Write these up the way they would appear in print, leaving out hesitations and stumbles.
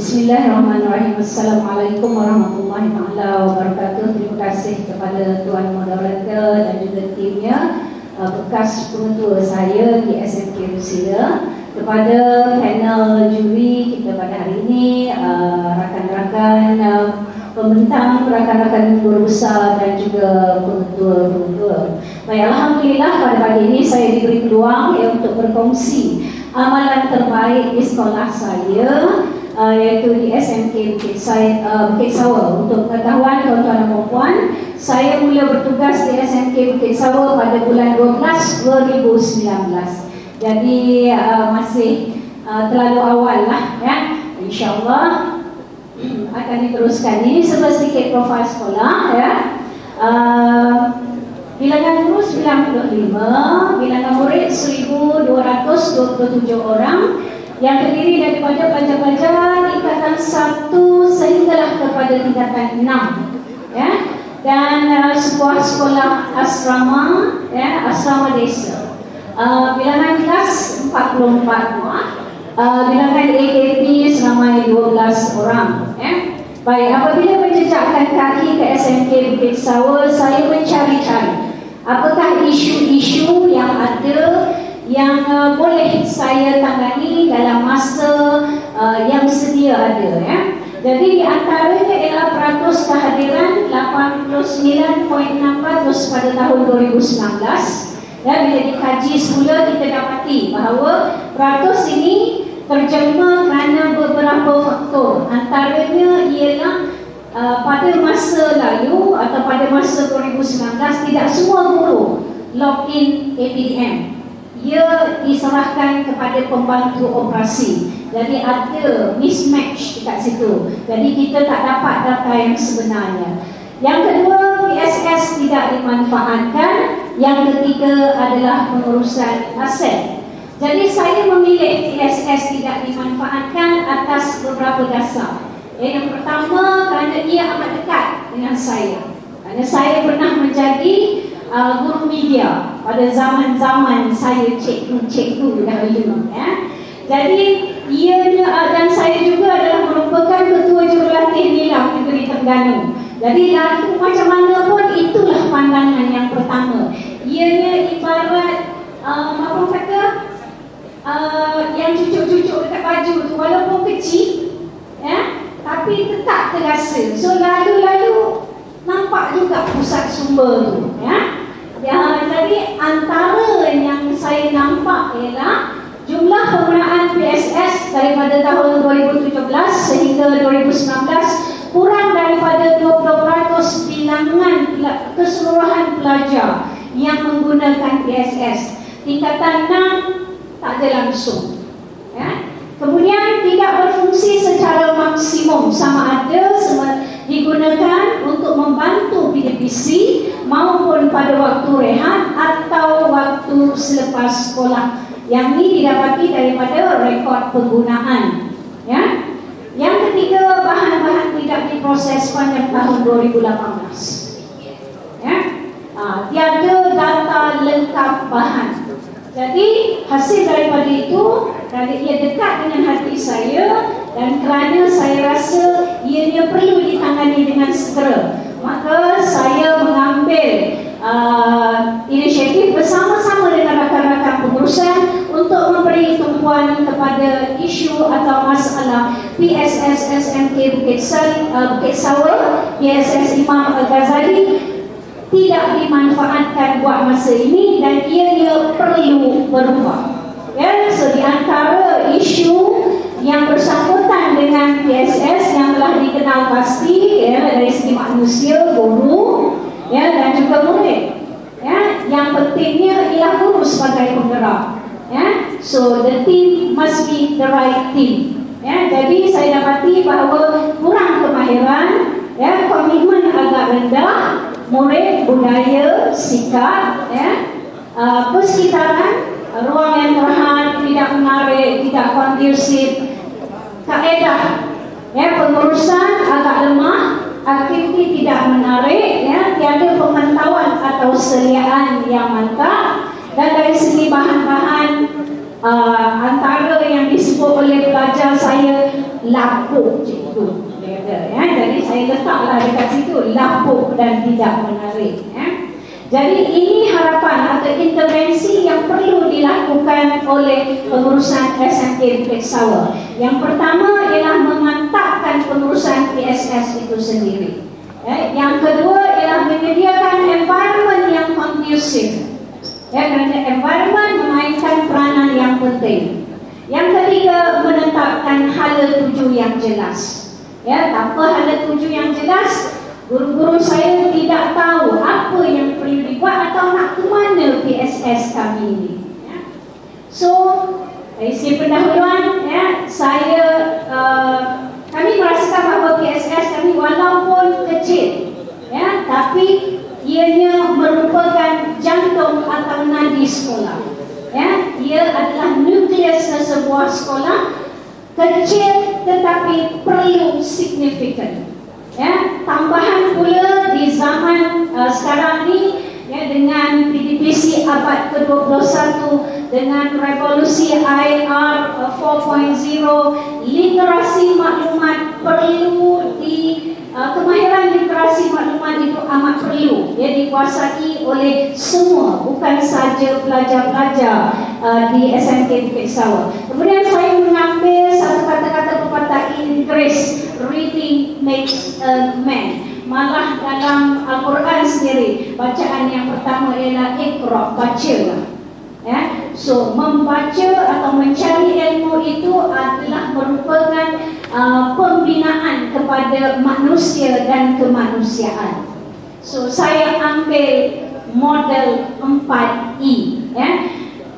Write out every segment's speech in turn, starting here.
Bismillahirrahmanirrahim. Assalamualaikum warahmatullahi wabarakatuh. Terima kasih kepada Tuan Moderator dan juga timnya, bekas pengetua saya di SMK Rusida, kepada panel juri kita pada hari ini, rakan-rakan pembentang, rakan-rakan guru besar dan juga pengetua-pengetua. Baik, alhamdulillah pada pagi ini saya diberi peluang untuk berkongsi amalan terbaik di sekolah saya, iaitu di SMK Bukit Sawa. Untuk pengetahuan tuan-tuan dan puan, saya mula bertugas di SMK Bukit Sawa pada bulan 12 2019. Jadi masih terlalu awal lah ya. InsyaAllah akan diteruskan. Ini sedikit profil sekolah ya. Bilangan guru 95, bilangan murid 1227 orang, yang terdiri daripada pelajar-pelajar tingkatan 1 sehinggalah kepada tingkatan 6 ya. Dan sebuah sekolah asrama ya, asrama desa. Bilangan kelas 44 buah, bilangan AKP seramai 12 orang ya. Baik, apabila menjejakkan kaki ke SMK Bukit Sawa, saya mencari-cari apakah isu-isu yang ada yang boleh saya tangani dalam masa yang sedia ada ya. Jadi di antaranya ialah peratus kehadiran 89.6% pada tahun 2019. Dan bila dikaji semula kita dapati bahawa peratus ini terjemah kerana beberapa faktor. Antaranya ialah pada masa lalu atau pada masa 2019 tidak semua guru login APDM. Ia diserahkan kepada pembantu operasi. Jadi ada mismatch dekat situ. Jadi kita tak dapat data yang sebenarnya. Yang kedua, PSS tidak dimanfaatkan. Yang ketiga adalah pengurusan aset. Jadi saya memilih PSS tidak dimanfaatkan atas beberapa dasar. Yang pertama, kerana ia amat dekat dengan saya. Kerana saya pernah menjadi guru media pada zaman-zaman saya cikgu dahulu ya. Jadi ianya dan saya juga adalah merupakan ketua jurulatih nilam negeri Terengganu. Jadi lalu macam mana pun itulah pandangan yang pertama. Ianya ibarat apa kata yang cucuk-cucuk dekat baju tu, walaupun kecil ya, tapi tetap terasa. So lalu-lalu nampak juga pusat sumber tu ya. Jadi antara yang saya nampak ialah jumlah penggunaan PSS daripada tahun 2017 sehingga 2019 kurang daripada 20% bilangan keseluruhan pelajar yang menggunakan PSS. Tingkatan 6 tak ada langsung ya. Kemudian tidak berfungsi secara maksimum, sama ada digunakan untuk membantu PDPC maupun pada waktu rehat atau waktu selepas sekolah. Yang ini didapati daripada rekod penggunaan ya. Yang ketiga, bahan-bahan tidak diproses sepanjang tahun 2018 ya. Tiada data lengkap bahan. Jadi hasil daripada itu, kerana ia dekat dengan hati saya dan kerana saya rasa ianya perlu ditangani dengan segera, maka saya mengambil inisiatif bersama-sama dengan rakan-rakan pengurusan untuk memberi tumpuan kepada isu atau masalah PSS SMK Bukit Sawa, PSS Imam Al-Ghazali tidak dimanfaatkan buat masa ini dan ia perlu berubah ya. So di antara isu yang bersangkutan dengan PSS yang telah dikenal pasti ya, dari segi manusia, guru ya, dan juga murid ya. Yang pentingnya ialah guru sebagai penggerak ya. So the team must be the right team ya. Jadi saya dapati bahawa kurang kemahiran ya, komitmen agak rendah, murid, budaya, sikap ya, persekitaran, ruang yang terhad, tidak menarik, tidak kondusif, kaedah ya, pengurusan agak lemah, aktiviti tidak menarik ya, tiada pemantauan atau seliaan yang mantap. Dan dari segi bahan-bahan antara yang disebut oleh pelajar saya lapuk cikgu, dia kata, ya. Jadi saya letaklah dekat situ, lapuk dan tidak menarik, ya. Jadi ini harapan atau intervensi yang perlu dilakukan oleh pengurusan SMK Bukit Sawah. Yang pertama ialah memantapkan pengurusan PSS itu sendiri. Yang kedua ialah menyediakan environment yang conducive. Kerana environment memainkan peranan yang penting. Yang ketiga, menetapkan hala tuju yang jelas. Tanpa hala tuju yang jelas, guru-guru saya tidak tahu apa yang perlu dibuat atau nak ke mana PSS kami ini. So, dari segi pendahuluan, kami merasakan bahawa PSS kami walaupun kecil, tapi ianya merupakan jantung atau nadi sekolah. Ia adalah nukleus sebuah sekolah, kecil tetapi perlu signifikan. Tambahan pula di zaman sekarang ni, dengan PDPC abad ke-21, dengan revolusi IR 4.0, literasi maklumat perlu kemahiran literasi maklumat itu amat perlu dikuasai oleh semua, bukan saja pelajar-pelajar di SMK Bukit Sawah. Kemudian saya mengambil satu kata-kata pepatah Inggeris, reading makes a man. Malah dalam Al-Quran sendiri, bacaan yang pertama ialah Iqra, bacalah. So membaca atau mencari ilmu itu adalah merupakan pembinaan kepada manusia dan kemanusiaan. So saya ambil model 4E.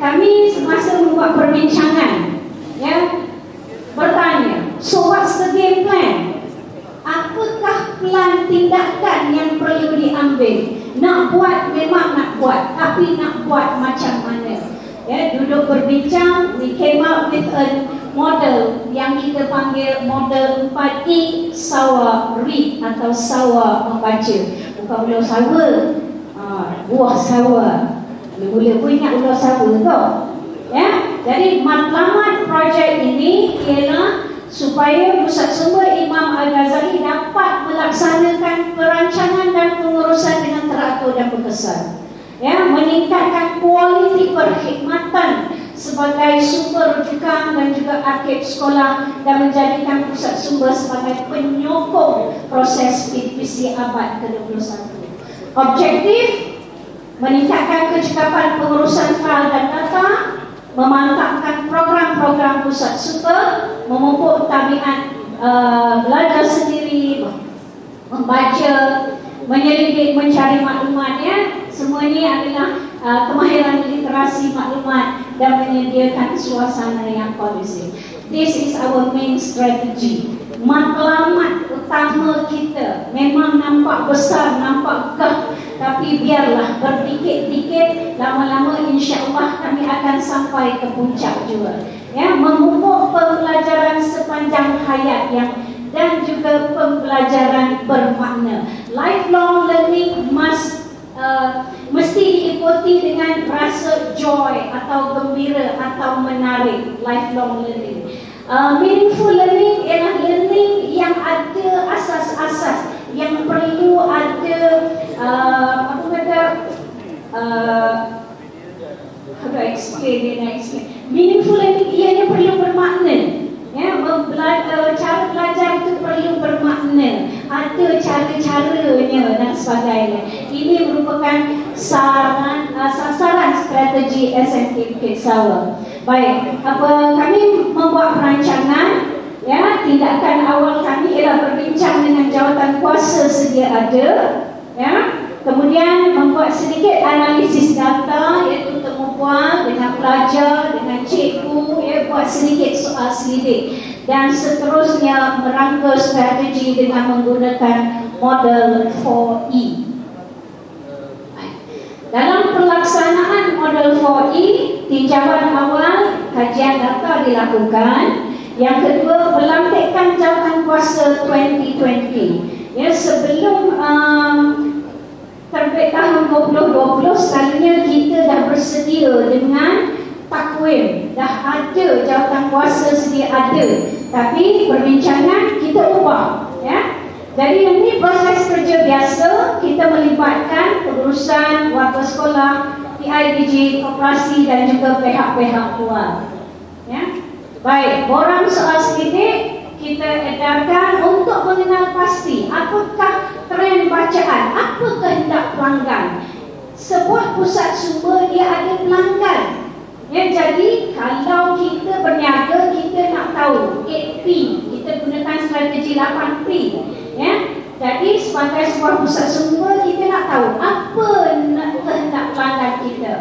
Kami semasa membuat perbincangan, bertanya, so what's the game plan? Apakah plan tindakan yang perlu diambil? Nak buat memang nak buat, tapi nak buat macam mana? Duduk berbincang, we came up with a model yang kita panggil model 4E, Sawah Read atau Sawah membaca. Bukan ular sawa, buah sawa. Mula-mula pun ingat ular sawa tau. Jadi matlamat projek ini ialah supaya Pusat Sumber Imam Al-Ghazali dapat melaksanakan perancangan dan pengurusan dengan teratur dan berkesan. Meningkatkan kualiti perkhidmatan sebagai sumber rujukan dan juga akhir sekolah, dan menjadikan pusat sumber sebagai penyokong proses PDPC abad ke-21. Objektif, meningkatkan kecekapan pengurusan fail dan data, memantapkan program-program pusat sumber, memupuk tabiat belajar sendiri, membaca, menyelidik, mencari maklumatnya. Semua ini adalah kemahiran literasi maklumat dan menyediakan suasana yang kondusif. This is our main strategy. Matlamat utama kita memang nampak besar, nampak gah, tapi biarlah berdikit-dikit, lama-lama insya-Allah kami akan sampai ke puncak juga. Memupuk pembelajaran sepanjang hayat dan juga pembelajaran bermakna. Lifelong learning mesti diikuti dengan rasa joy atau gembira atau menarik. Lifelong learning. Meaningful learning ialah learning yang ada asas-asas, yang perlu ada how do I explain? Meaningful learning ianya perlu bermakna. Cara belajar itu perlu bermakna, ada cara-caranya dan sebagainya. Ini merupakan sasaran strategi SMK Bukit Sawah. Baik, kami membuat perancangan. Tindakan awal kami ialah berbincang dengan jawatan kuasa sedia ada. Kemudian membuat sedikit analisis data, iaitu temu puan dengan pelajar, dengan cikgu, buat sedikit soal selidik, dan seterusnya merangka strategi dengan menggunakan model 4E. Dalam pelaksanaan model 4E, tinjauan awal, kajian data dilakukan. Yang kedua, pelantikan jawatan kuasa 2020. Sebelum terbit tahun 2020, selalunya kita dah bersedia dengan takwim, dah ada jawatan kuasa sedia ada, tapi perbincangan kita ubah, ya. Jadi ini proses kerja biasa, kita melibatkan pengurusan warga sekolah, PIBG, koperasi dan juga pihak-pihak luar. Ya. Baik, borang soal sedikit kita edarkan untuk mengenal pasti apakah trend bacaan, apa kehendak pelanggan. Sebuah pusat sumber dia ada pelanggan. Ya, jadi kalau kita berniaga, kita nak tahu 8P, kita gunakan strategi 8P. Ya, jadi sebagai sebuah pusat sumber, kita nak tahu apa kehendak pelanggan kita.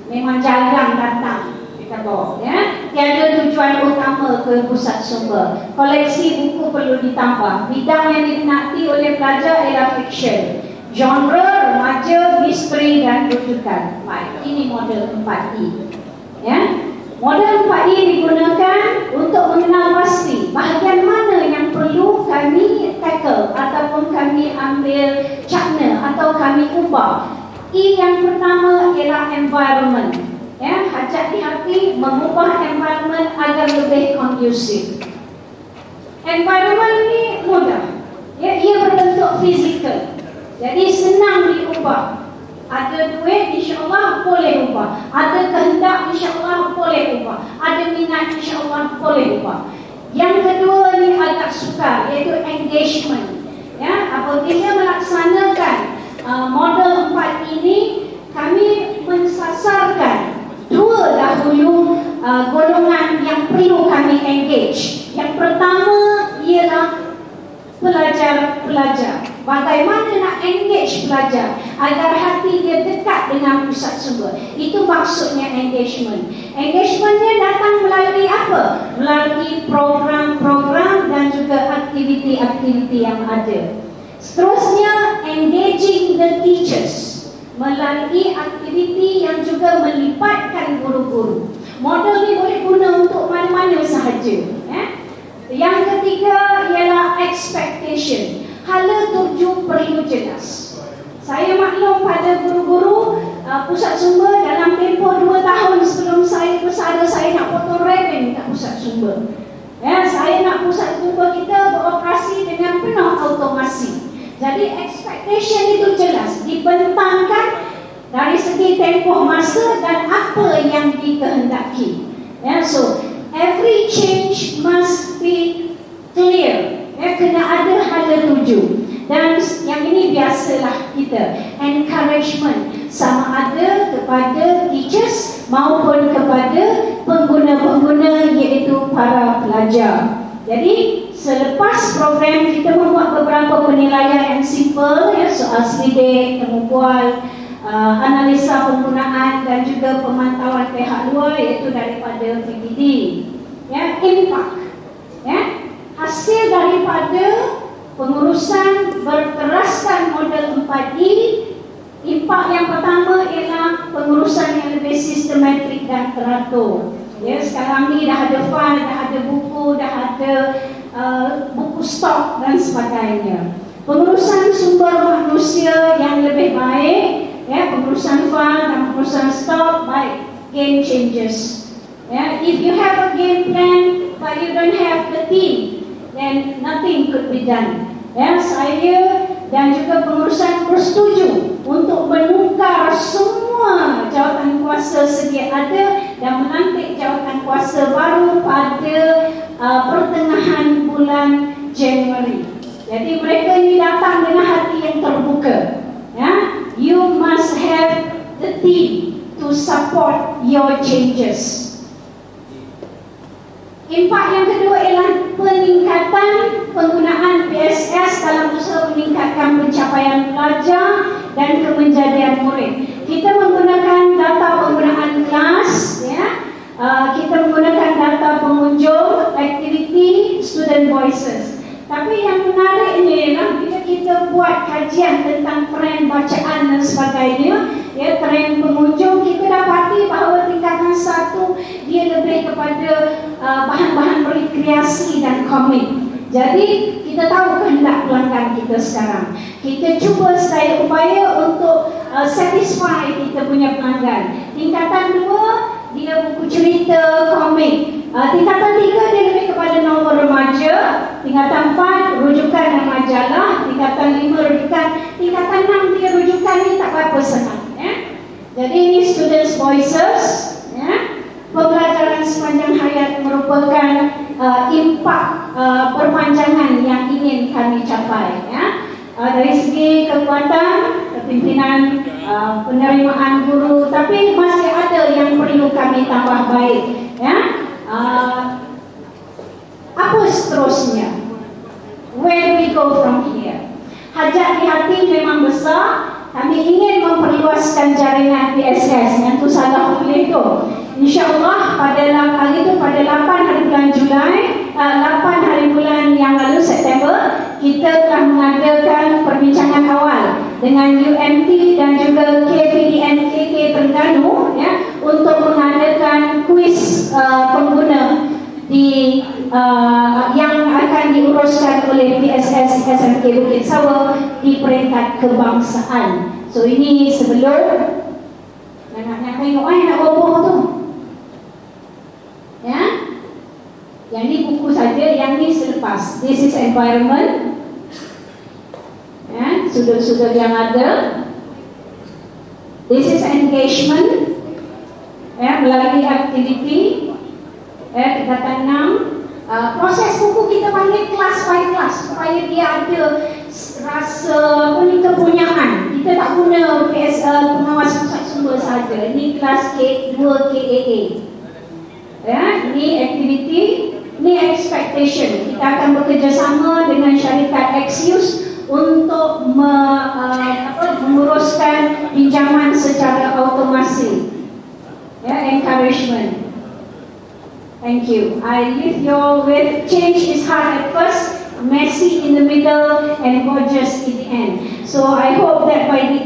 Memang jarang datang, kita bawa. Ya, tiada tujuan utama ke pusat sumber. Koleksi buku perlu ditambah. Bidang yang diminati oleh pelajar ialah fiction, genre, remaja, misteri dan rujukan. Baik, ini model 4E. Ya, model 4E digunakan untuk mengenal pasti bahagian mana yang perlu kami tackle ataupun kami ambil cakna atau kami ubah. E yang pertama ialah environment. Ya, hati-hati mengubah environment agar lebih kondusif. Environment ni mudah. Ya, ia berbentuk fizikal. Jadi senang diubah. Ada duit, insyaAllah boleh ubah. Ada kehendak, insyaAllah boleh ubah. Ada minat, insyaAllah boleh ubah. Yang kedua ni agak sukar, iaitu engagement. Ya, apabila melaksanakan model 4 ini, kami mensasarkan dua dahulu golongan yang perlu kami engage. Yang pertama ialah pelajar-pelajar. Bagaimana nak engage pelajar agar hati dia dekat dengan pusat sumber. Itu maksudnya engagement. Engagementnya datang melalui apa? Melalui program-program dan juga aktiviti-aktiviti yang ada. Seterusnya, engaging the teachers melalui aktiviti yang juga melibatkan guru-guru. Model ni boleh guna untuk mana-mana sahaja. Yang ketiga ialah expectation. Hala tuju perlu jelas. Saya maklum pada guru-guru pusat sumber dalam tempoh 2 tahun sebelum saya bersara, saya nak potong reben kat pusat sumber. Ya, saya nak pusat sumber kita beroperasi dengan penuh automasi. Jadi expectation itu jelas, dibentangkan dari segi tempoh masa dan apa yang dikehendaki. Ya, so every change must be clear. Ya, kena ada hala tuju. Dan yang ini biasalah kita, encouragement sama ada kepada teachers maupun kepada pengguna-pengguna iaitu para pelajar. Jadi selepas program kita membuat beberapa penilaian yang simple, ya, soal selidik, temu bual, analisa penggunaan dan juga pemantauan pihak luar iaitu daripada PPD. Ya, impact. Ya, hasil daripada pengurusan berteraskan model 4E, impak yang pertama ialah pengurusan yang lebih sistematik dan teratur. Ya, sekarang ni dah ada file, dah ada buku, dah ada buku stok dan sebagainya. Pengurusan sumber manusia yang lebih baik, ya, pengurusan file dan pengurusan stok baik, game changers. Ya, if you have a game plan but you don't have the team, then nothing could be done. Ya, saya dan juga pengurusan bersetuju untuk menukar semua jawatan kuasa sedia ada dan melantik jawatan kuasa baru pada pertengahan bulan Januari. Jadi mereka ini datang dengan hati yang terbuka. Ya, you must have the team to support your changes. Impak yang kedua ialah peningkatan penggunaan PSS dalam usaha meningkatkan pencapaian pelajar dan kemenjadian murid. Kita menggunakan data penggunaan kelas, ya. Kita menggunakan data pengunjung, aktiviti, student voices. Tapi yang menariknya ialah bila kita buat kajian tentang tren bacaan dan sebagainya, ya, tren pengunjung, kita dapati bahawa tingkatan 1 dia lebih kepada bahan-bahan rekreasi dan komik. Jadi kita tahu kehendak pelanggan kita sekarang. Kita cuba sedaya upaya untuk satisfy kita punya pelanggan. Tingkatan 2 dia buku cerita, komik, Tingkatan 3 dia lebih kepada nomor remaja, tingkatan 4 rujukan dan majalah, tingkatan 5 rujukan, tingkatan 6 dia rujukan ni tak apa-apa senang. Jadi ini Students Voices. Pembelajaran sepanjang hayat merupakan impak perpanjangan yang ingin kami capai. Dari segi kekuatan, kepimpinan, penerimaan guru, tapi masih ada yang perlu kami tambah baik. Apa seterusnya? Where do we go from here? Hajat di hati memang besar. Kami ingin memperluaskan jaringan PSS. Yang tu salah pilih tu. InsyaAllah pada 8 hari bulan Julai, 8 hari bulan yang lalu September, kita telah mengadakan perbincangan awal dengan UMT dan juga KPDN KK Terengganu untuk mengadakan kuis pengguna di yang akan diuruskan oleh PSS SMK Bukit Sawa di peringkat kebangsaan. So ini sebelum nak tengok nak boboh tu. Yang ni buku saja, yang ni selepas. This is environment. Sudut-sudut yang ada. This is engagement. Melalui aktiviti. Tingkatan 6. Proses buku kita panggil class by class supaya dia ada rasa kepunyaan. Kita tak guna pengawas pusat sumber saja. Ini kelas K2 KAA. Ini aktiviti, ini expectation. Kita akan bekerjasama dengan syarikat Axius untuk menguruskan pinjaman secara automasi. Encouragement. Thank you. I leave you all with change is hard at first, messy in the middle, and gorgeous in the end. So I hope that by the